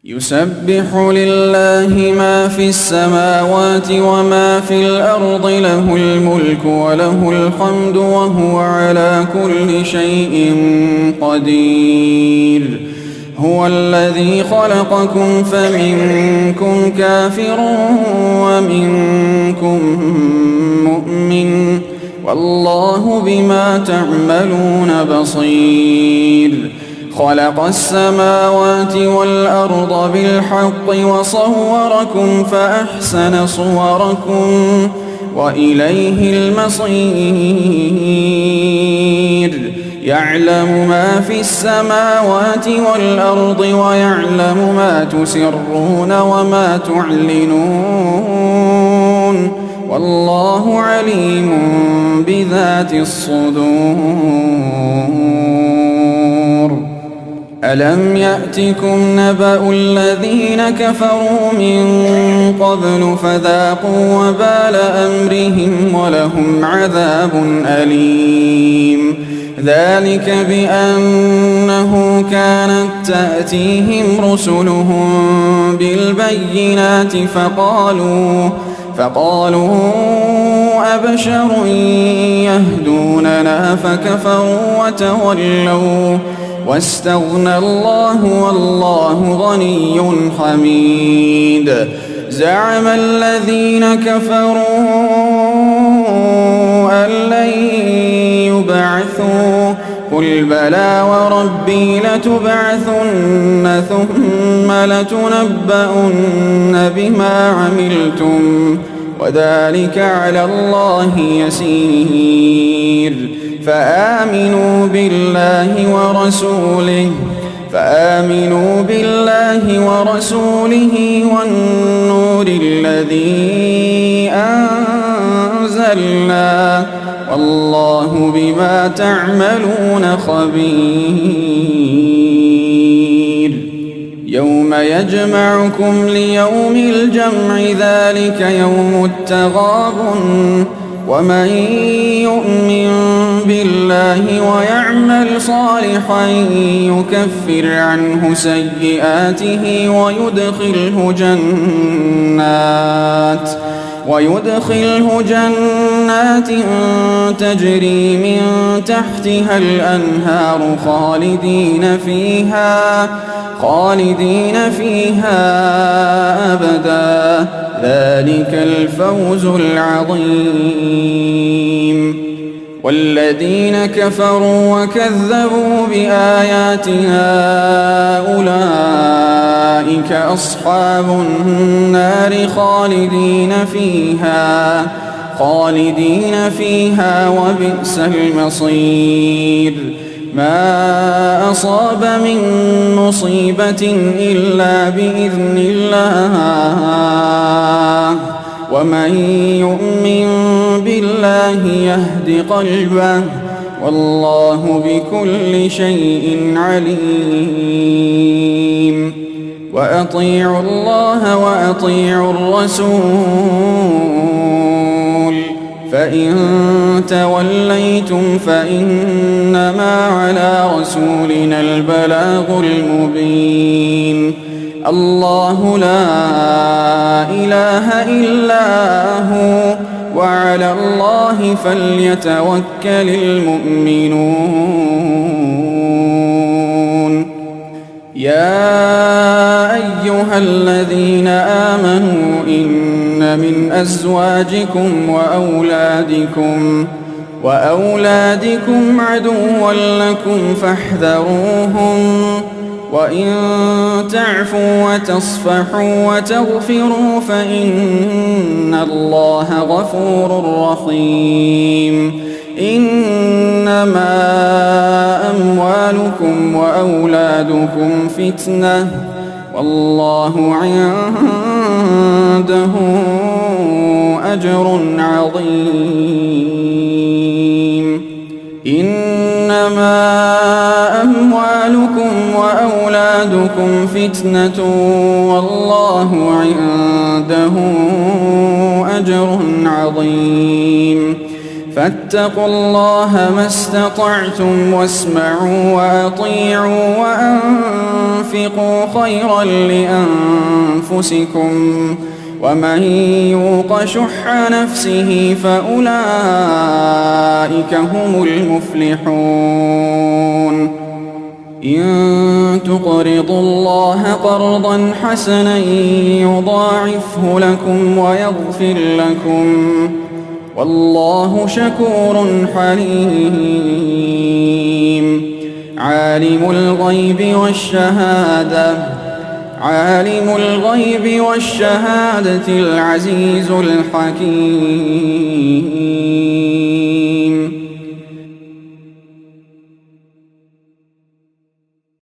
يسبح لله ما في السماوات وما في الأرض، له الملك وله الحمد وهو على كل شيء قدير. هو الذي خلقكم فمنكم كافر ومنكم مؤمن، والله بما تعملون بصير. خلق السماوات والأرض بالحق وصوركم فأحسن صوركم وإليه المصير. يعلم ما في السماوات والأرض ويعلم ما تسرون وما تعلنون، والله عليم بذات الصدور. ألم يأتكم نبأ الذين كفروا من قبل فذاقوا وبال أمرهم ولهم عذاب أليم. ذلك بأنه كانت تأتيهم رسلهم بالبينات فقالوا أبشر يهدوننا فكفروا وتولوا واستغنى الله والله غني حميد. زعم الذين كفروا أن لن يبعثوا، قل بلى وربي لتبعثن ثم لتنبؤن بما عملتم وذلك على الله يسير. فآمنوا بالله ورسوله والنور الذي أنزلنا، والله بما تعملون خبير. يوم يجمعكم ليوم الجمع ذلك يوم التغابن، ومن يؤمن بالله ويعمل صالحا يكفر عنه سيئاته ويدخله جنات تجري من تحتها الأنهار خالدين فيها أبدا، ذلك الفوز العظيم. والذين كفروا وكذبوا بآياتنا أولئك أصحاب النار خالدين فيها وبئس المصير. ما أصاب من مصيبة إلا بإذن الله، ومن يؤمن بالله يهد قلبه، والله بكل شيء عليم. وأطيعوا الله وأطيعوا الرسول، فإن توليتم فإنما على رسولنا البلاغ المبين. الله لا إله إلا هو، وعلى الله فليتوكل المؤمنون. يا أيها الذين آمنوا إن من أزواجكم وأولادكم عدوا لكم فاحذروهم، وإن تعفوا وتصفحوا وتغفروا فإن الله غفور رحيم. إنما أموالكم وأولادكم فتنة، والله عنده أجر عظيم. إنما أموالكم وأولادكم فتنة، والله عنده أجر عظيم. فاتقوا الله ما استطعتم واسمعوا وأطيعوا وأنفقوا خيرا لأنفسكم ومن يوق شح نفسه فأولئك هم المفلحون إن تقرضوا الله قرضا حسنا يضاعفه لكم ويغفر لكم والله شكور حليم عالم الغيب والشهادة العزيز الحكيم